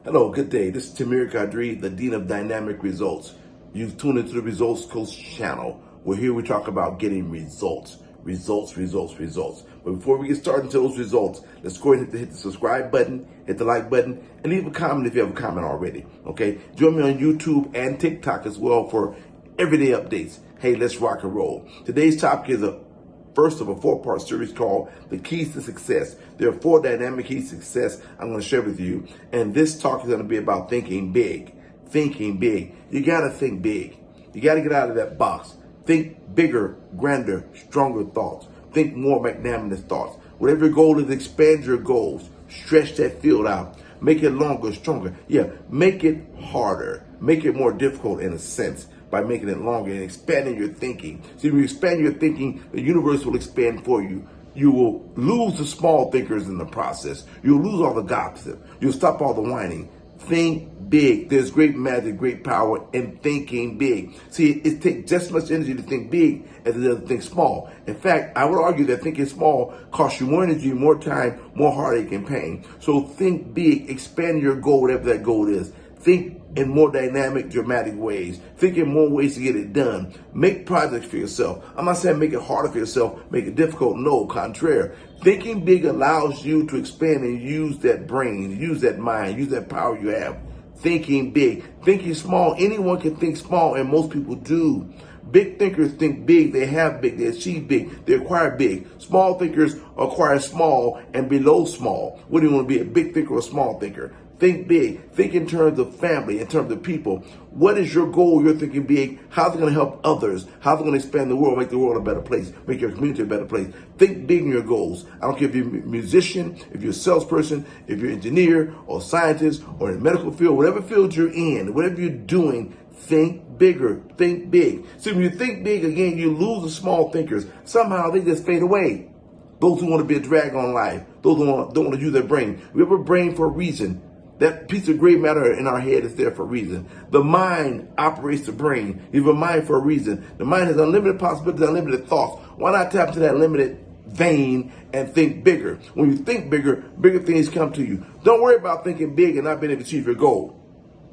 Hello, good day. This is Tamir Qadree, the Dean of Dynamic Results. You've tuned into the Results Coach channel. We're here, we talk about getting results. Results. But before we get started into those results, let's go ahead and hit the subscribe button, hit the like button, and leave a comment if you have a comment already, okay? Join me on YouTube and TikTok as well for everyday updates. Hey, let's rock and roll. Today's topic is a first of a four-part series called The Keys to Success. There are 4 dynamic keys to success I'm going to share with you. And this talk is going to be about thinking big. Thinking big. You got to think big. You got to get out of that box. Think bigger, grander, stronger thoughts. Think more magnanimous thoughts. Whatever your goal is, expand your goals. Stretch that field out. Make it longer, stronger. Yeah, make it harder. Make it more difficult in a sense, by making it longer and expanding your thinking. See, when you expand your thinking, the universe will expand for you. You will lose the small thinkers in the process. You'll lose all the gossip. You'll stop all the whining. Think big. There's great magic, great power in thinking big. See, it takes just as much energy to think big as it does to think small. In fact, I would argue that thinking small costs you more energy, more time, more heartache and pain. So think big, expand your goal, whatever that goal is. Think in more dynamic, dramatic ways. Think in more ways to get it done. Make projects for yourself. I'm not saying make it harder for yourself, make it difficult. No, contrary. Thinking big allows you to expand and use that brain, use that mind, use that power you have. Thinking big. Thinking small, anyone can think small, and most people do. Big thinkers think big, they have big, they achieve big, they acquire big. Small thinkers acquire small and below small. What do you want to be, a big thinker or a small thinker? Think big. Think in terms of family, in terms of people. What is your goal? You're thinking big. How's it going to help others? How's it going to expand the world, make the world a better place, make your community a better place? Think big in your goals. I don't care if you're a musician, if you're a salesperson, if you're an engineer or scientist or in the medical field, whatever field you're in, whatever you're doing, think bigger, think big. See, when you think big, again, you lose the small thinkers. Somehow they just fade away. Those who want to be a drag on life, those who don't want to use their brain. We have a brain for a reason. That piece of gray matter in our head is there for a reason. The mind operates the brain. You have a mind for a reason. The mind has unlimited possibilities, unlimited thoughts. Why not tap into that limited vein and think bigger? When you think bigger, bigger things come to you. Don't worry about thinking big and not being able to achieve your goal.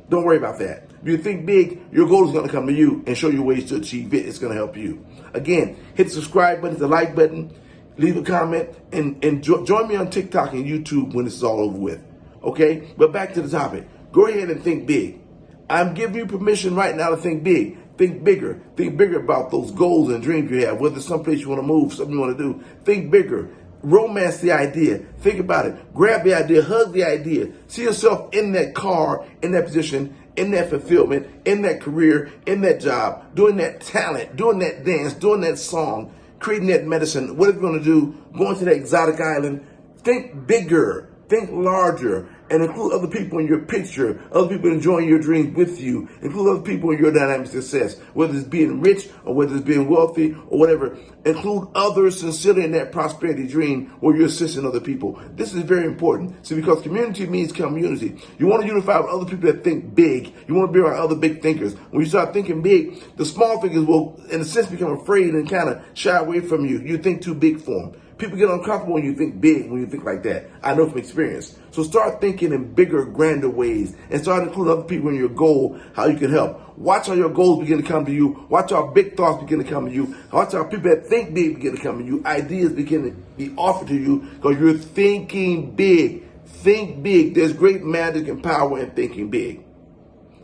Don't worry about that. If you think big, your goal is going to come to you and show you ways to achieve it. It's going to help you. Again, hit the subscribe button, hit the like button, leave a comment, and join me on TikTok and YouTube when this is all over with. Okay, but back to the topic. Go ahead and think big. I'm giving you permission right now to think big. Think bigger. Think bigger about those goals and dreams you have, whether it's someplace you want to move, something you want to do. Think bigger. Romance the idea. Think about it. Grab the idea. Hug the idea. See yourself in that car, in that position, in that fulfillment, in that career, in that job, doing that talent, doing that dance, doing that song, creating that medicine, whatever you're going to do, going to that exotic island. Think bigger. Think larger, and include other people in your picture, other people enjoying your dreams with you, include other people in your dynamic success, whether it's being rich or whether it's being wealthy or whatever. Include others sincerely in that prosperity dream where you're assisting other people. This is very important. See, because community means community. You want to unify with other people that think big. You want to be around other big thinkers. When you start thinking big, the small thinkers will, in a sense, become afraid and kind of shy away from you. You think too big for them. People get uncomfortable when you think big, when you think like that. I know from experience. So start thinking in bigger, grander ways and start including other people in your goal, how you can help. Watch how your goals begin to come to you. Watch how big thoughts begin to come to you. Watch how people that think big begin to come to you. Ideas begin to be offered to you because you're thinking big. Think big. There's great magic and power in thinking big.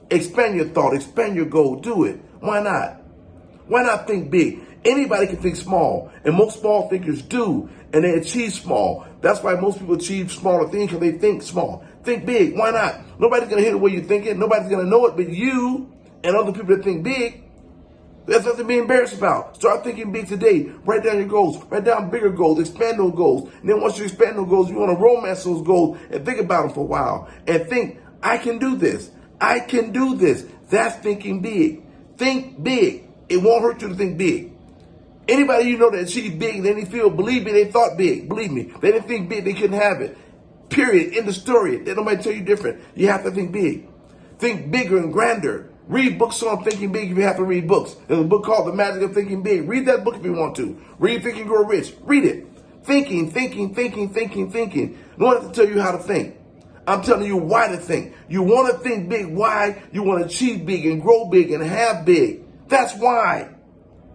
Expand your thought. Expand your goal. Do it. Why not? Why not think big? Anybody can think small, and most small thinkers do, and they achieve small. That's why most people achieve smaller things, because they think small. Think big. Why not? Nobody's going to hear the way you're thinking. Nobody's going to know it but you and other people that think big. There's nothing to be embarrassed about. Start thinking big today. Write down your goals. Write down bigger goals. Expand those goals. And then once you expand those goals, you want to romance those goals and think about them for a while. And think, I can do this. I can do this. That's thinking big. Think big. It won't hurt you to think big. Anybody you know that achieved big, they didn't feel, believe me, they thought big. Believe me, they didn't think big, they couldn't have it. Period. End of story. Let nobody tell you different. You have to think big. Think bigger and grander. Read books on thinking big if you have to read books. There's a book called The Magic of Thinking Big. Read that book if you want to. Read Think and Grow Rich. Read it. Thinking. No one has to tell you how to think. I'm telling you why to think. You want to think big. Why? You want to achieve big and grow big and have big. That's why.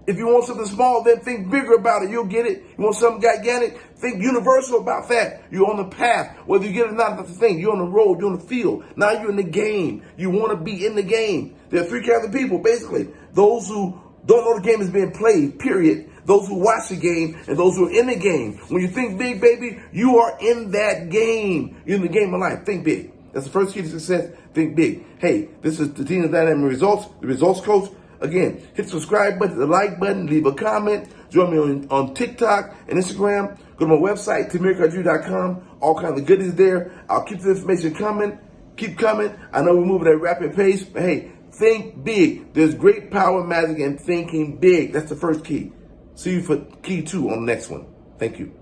If you want something small, then think bigger about it. You'll get it. You want something gigantic? Think universal about that. You're on the path. Whether you get it or not, that's the thing. You're on the road. You're on the field. Now you're in the game. You want to be in the game. There are three kinds of people, basically. Those who don't know the game is being played, period. Those who watch the game and those who are in the game. When you think big, baby, you are in that game. You're in the game of life. Think big. That's the first key to success. Think big. Hey, this is the Dean of Dynamic Results, the Results Coach. Again, hit the subscribe button, the like button, leave a comment. Join me on TikTok and Instagram. Go to my website, TamirQadree.com. All kinds of goodies there. I'll keep the information coming. Keep coming. I know we're moving at a rapid pace, but hey, think big. There's great power, magic, in thinking big. That's the first key. See you for key 2 on the next one. Thank you.